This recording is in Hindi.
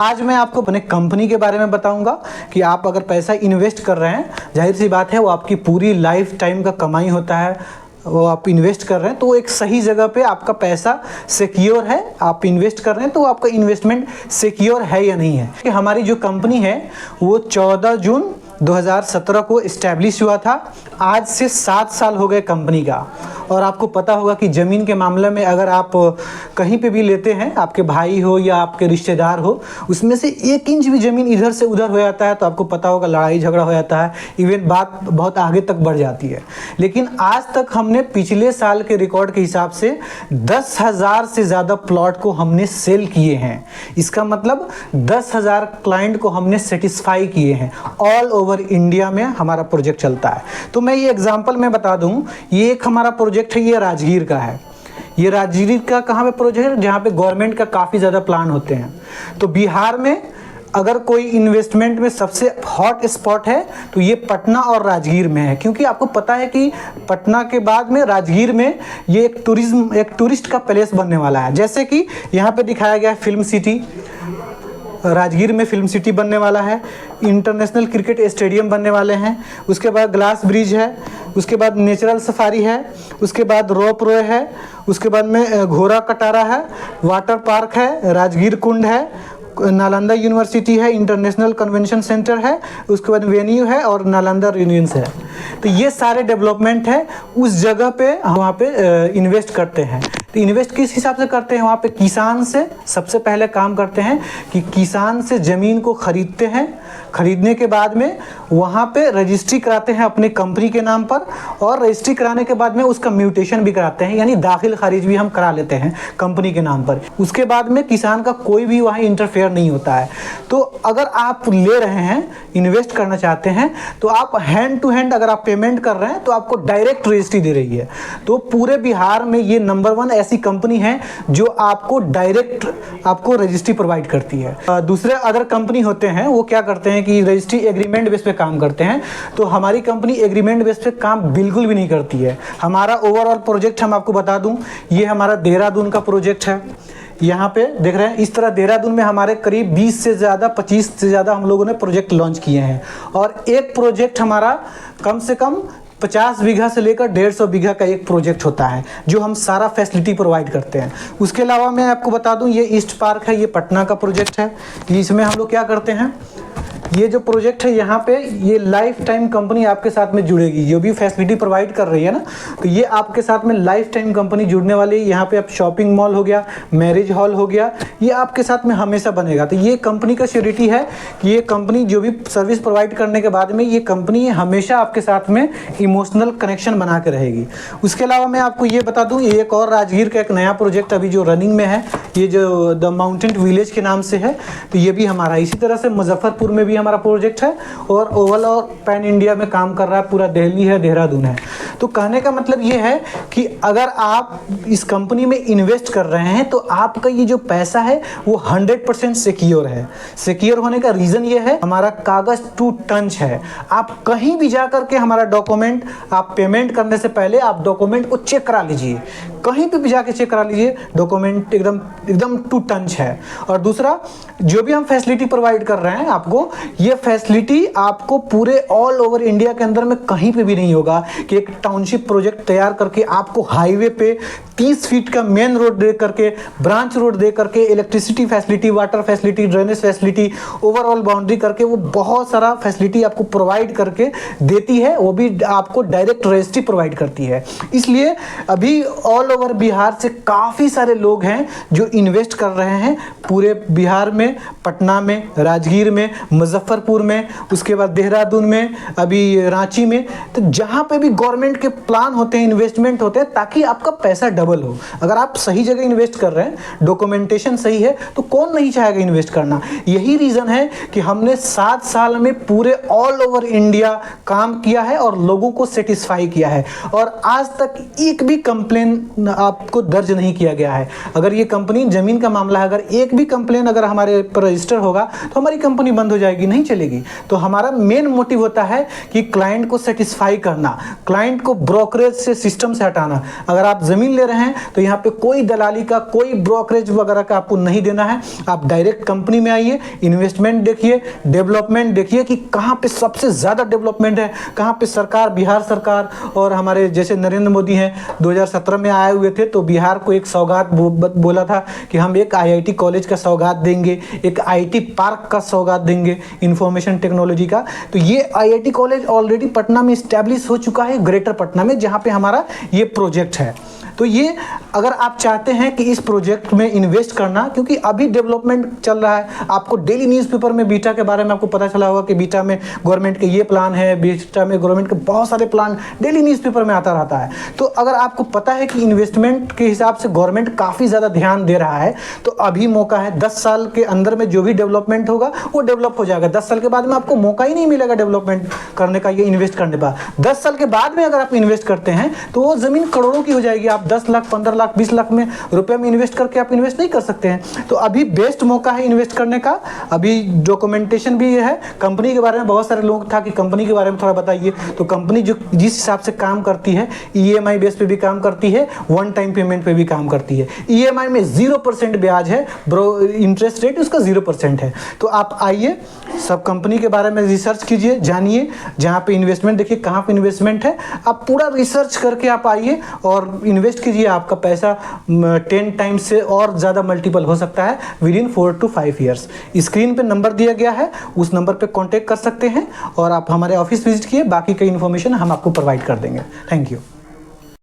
आज मैं आपको अपने कंपनी के बारे में बताऊंगा कि आप अगर पैसा इन्वेस्ट कर रहे हैं, जाहिर सी बात है वो आपकी पूरी लाइफ टाइम का कमाई होता है, वो आप इन्वेस्ट कर रहे हैं तो एक सही जगह पे आपका पैसा सिक्योर है। आप इन्वेस्ट कर रहे हैं तो आपका इन्वेस्टमेंट सिक्योर है या नहीं है। कि हमारी जो कंपनी है वो 14 जून 2017 को इस्टेब्लिश हुआ था। आज से 7 साल हो गए कंपनी का। और आपको पता होगा कि ज़मीन के मामले में अगर आप कहीं पे भी लेते हैं, आपके भाई हो या आपके रिश्तेदार हो, उसमें से 1 इंच भी ज़मीन इधर से उधर हो जाता है तो आपको पता होगा लड़ाई झगड़ा हो जाता है, इवन बात बहुत आगे तक बढ़ जाती है। लेकिन आज तक हमने पिछले साल के रिकॉर्ड के हिसाब से 10,000 से ज़्यादा प्लॉट को हमने सेल किए हैं। इसका मतलब 10,000 क्लाइंट को हमने सेटिस्फाई किए हैं। ऑल ओवर इंडिया में हमारा प्रोजेक्ट चलता है। तो मैं ये एग्जांपल में बता दूं, ये एक हमारा प्रोजेक्ट है, ये राजगीर का है। ये राजगीर का कहाँ पे प्रोजेक्ट है, जहाँ पे गवर्नमेंट का काफ़ी ज़्यादा प्लान होते हैं। तो बिहार में अगर कोई इन्वेस्टमेंट में सबसे हॉट स्पॉट है तो ये पटना और राजगीर में है, क्योंकि आपको पता है कि पटना के बाद में राजगीर में ये एक टूरिस्ट का प्लेस बनने वाला है। जैसे कि यहाँ पे दिखाया गया है फिल्म सिटी, राजगीर में फिल्म सिटी बनने वाला है, इंटरनेशनल क्रिकेट स्टेडियम बनने वाले हैं, उसके बाद ग्लास ब्रिज है, उसके बाद नेचुरल सफारी है, उसके बाद रोप वे है, उसके बाद में घोड़ा कटारा है, वाटर पार्क है, राजगीर कुंड है, नालंदा यूनिवर्सिटी है, इंटरनेशनल कन्वेंशन सेंटर है, उसके बाद वेन्यू है और नालंदा रियूनियंस है। तो ये सारे डेवलपमेंट है उस जगह पे, वहाँ पे इन्वेस्ट करते हैं। तो इन्वेस्ट किस हिसाब से करते हैं, वहाँ पे किसान से सबसे पहले काम करते हैं कि किसान से ज़मीन को खरीदते हैं। खरीदने के बाद में वहाँ पे रजिस्ट्री कराते हैं अपने कंपनी के नाम पर, और रजिस्ट्री कराने के बाद में उसका म्यूटेशन भी कराते हैं, यानी दाखिल खारिज भी हम करा लेते हैं कंपनी के नाम पर। उसके बाद में किसान का कोई भी वहाँ इंटरफेयर नहीं होता है। तो अगर आप ले रहे हैं, इन्वेस्ट करना चाहते हैं, तो आप हैंड टू हैंड अगर आप पेमेंट कर रहे हैं तो आपको डायरेक्ट रजिस्ट्री दे रही है। तो पूरे बिहार में ये नंबर 1 ऐसी कंपनी है जो आपको डायरेक्ट आपको रजिस्ट्री प्रोवाइड करती है। दूसरे अदर कंपनी होते हैं वो क्या करते हैं कि रजिस्ट्री एग्रीमेंट बेस पे काम करते हैं। तो हमारी कंपनी एग्रीमेंट बेस पे काम बिल्कुल भी नहीं करती है। हमारा ओवरऑल प्रोजेक्ट हम आपको बता दूं, ये हमारा देहरादून का प्रोजेक्ट है। यहाँ पे देख रहे हैं, इस तरह देहरादून में हमारे करीब 20 से ज़्यादा 25 से ज़्यादा हम लोगों ने प्रोजेक्ट लॉन्च किए हैं। और एक प्रोजेक्ट हमारा कम से कम 50 बीघा से लेकर 150 बीघा का एक प्रोजेक्ट होता है, जो हम सारा फैसिलिटी प्रोवाइड करते हैं। उसके अलावा मैं आपको बता दूं, ये ईस्ट पार्क है, ये पटना का प्रोजेक्ट है। इसमें हम लोग क्या करते हैं, ये जो प्रोजेक्ट है यहाँ पे ये लाइफ टाइम कंपनी आपके साथ में जुड़ेगी। जो भी फैसिलिटी प्रोवाइड कर रही है ना, तो ये आपके साथ में लाइफ टाइम कंपनी जुड़ने वाली है। यहाँ पे आप शॉपिंग मॉल हो गया, मैरिज हॉल हो गया, ये आपके साथ में हमेशा बनेगा। तो ये कंपनी का श्योरिटी है कि ये कंपनी जो भी सर्विस प्रोवाइड करने के बाद में ये कंपनी हमेशा आपके साथ में इमोशनल कनेक्शन बना के रहेगी। उसके अलावा मैं आपको ये बता दूँ, ये एक और राजगीर का एक नया प्रोजेक्ट अभी जो रनिंग में है, ये जो द माउंटेन विलेज के नाम से है, तो ये भी हमारा। इसी तरह से मुजफ्फरपुर में भी हमारा प्रोजेक्ट है और ओवल और पैन इंडिया में काम कर रहा है, पूरा दिल्ली है, देहरादून है। तो कहने का मतलब ये है कि अगर आप इस कंपनी में इन्वेस्ट कर रहे हैं तो आपका ये जो पैसा है वो 100% सिक्योर है। सिक्योर होने का रीज़न ये है, हमारा कागज टू टंच है। आप कहीं भी जा करके हमारा डॉक्यूमेंट, आप पेमेंट करने से पहले आप डॉक्यूमेंट को चेक करा लीजिए, कहीं पे भी जाके चेक करा लीजिए, डॉक्यूमेंट एकदम टू टंच है। और दूसरा, जो भी हम फैसिलिटी प्रोवाइड कर रहे हैं आपको, ये फैसिलिटी आपको पूरे ऑल ओवर इंडिया के अंदर में कहीं पे भी नहीं होगा कि एक टाउनशिप प्रोजेक्ट तैयार करके आपको हाईवे पे 30 फीट का मेन रोड दे करके, ब्रांच रोड दे करके, electricity facility, water facility, drainage facility, overall boundary करके वो बहुत सारा फैसिलिटी आपको प्रोवाइड करके देती है। वो भी आपको डायरेक्ट रजिस्ट्री प्रोवाइड करती है। इसलिए अभी ऑल ओवर बिहार से काफ़ी सारे लोग हैं जो इन्वेस्ट कर रहे हैं पूरे बिहार में, पटना में, राजगीर में, मुजफ्फरपुर में, उसके बाद देहरादून में, अभी रांची में। तो जहाँ पे भी गवर्नमेंट के प्लान होते हैं, इन्वेस्टमेंट होते हैं, ताकि आपका पैसा डबल हो। अगर आप सही जगह इन्वेस्ट कर रहे हैं, डॉक्यूमेंटेशन सही है, तो कौन नहीं चाहेगा इन्वेस्ट करना। यही रीज़न है कि हमने 7 साल में पूरे ऑल ओवर इंडिया काम किया है और लोगों को सेटिस्फाई किया है। और आज तक एक भी कंप्लेन आपको दर्ज नहीं किया गया है। अगर ये कंपनी ज़मीन का मामला है, अगर एक भी कंप्लेन अगर हमारे पर रजिस्टर होगा तो हमारी कंपनी बंद हो जाएगी, नहीं चलेगी। तो हमारा मेन मोटिव होता है कि क्लाइंट को सेटिस्फाई करना, क्लाइंट को ब्रोकरेज से, सिस्टम से हटाना। अगर आप ज़मीन ले रहे हैं तो यहाँ पे कोई दलाली का, कोई ब्रोकरेज वगैरह का आपको नहीं देना है। आप डायरेक्ट कंपनी में आइए, इन्वेस्टमेंट देखिए, डेवलपमेंट देखिए कि कहाँ पे सबसे ज़्यादा डेवलपमेंट है, कहाँ पे सरकार, बिहार सरकार और हमारे जैसे नरेंद्र मोदी हैं 2017 में आए हुए थे तो बिहार को एक सौगात बोला था कि हम एक IIT कॉलेज का सौगात देंगे, एक IT पार्क का सौगात देंगे इंफॉर्मेशन टेक्नोलॉजी का। तो ये IIT कॉलेज ऑलरेडी पटना में इस्टेब्लिश हो चुका है, ग्रेटर पटना में, जहाँ पे हमारा ये प्रोजेक्ट है। तो ये अगर आप चाहते हैं कि इस प्रोजेक्ट में इन्वेस्ट करना, क्योंकि अभी डेवलपमेंट चल रहा है, आपको डेली न्यूज़पेपर में बीटा के बारे में आपको पता चला होगा कि बीटा में गवर्नमेंट के ये प्लान है, बीटा में गवर्नमेंट के बहुत सारे प्लान डेली न्यूज़पेपर में आता रहता है। तो अगर आपको पता है कि इन्वेस्टमेंट के हिसाब से गवर्नमेंट काफ़ी ज़्यादा ध्यान दे रहा है, तो अभी मौका है। 10 साल के अंदर में जो भी डेवलपमेंट होगा वो डेवलप हो जाएगा। 10 साल के बाद में आपको मौका ही नहीं मिलेगा डेवलपमेंट करने का, ये इन्वेस्ट करने का। 10 साल के बाद में अगर आप इन्वेस्ट करते हैं तो वो ज़मीन करोड़ों की हो जाएगी। आप 10 लाख, 15 लाख, 20 लाख में रुपए में इन्वेस्ट करके आप इन्वेस्ट नहीं कर सकते हैं। तो अभी बेस्ट मौका है इन्वेस्ट करने का। अभी डॉक्यूमेंटेशन भी है। कंपनी के बारे में बहुत सारे लोग था कि कंपनी के बारे में थोड़ा बताइए। तो कंपनी जो जिस हिसाब से काम करती है, EMI बेस पे भी काम करती है, वन टाइम पेमेंट पे भी काम करती है। EMI में 0% ब्याज है, इंटरेस्ट रेट उसका 0% है। तो आप आइए, सब कंपनी के बारे में रिसर्च कीजिए, जानिए, जहाँ पे इन्वेस्टमेंट देखिए कहाँ पे इन्वेस्टमेंट है, आप पूरा रिसर्च करके आप आइए और इन्वेस्ट कीजिए। आपका पैसा 10 टाइम्स से और ज़्यादा मल्टीपल हो सकता है with in 4 to 5 years. Screen पे नंबर दिया गया है, उस नंबर पे कांटेक्ट कर सकते हैं और आप हमारे ऑफिस विजिट किए, बाकी की इन्फॉर्मेशन हम आपको प्रोवाइड कर देंगे। Thank you.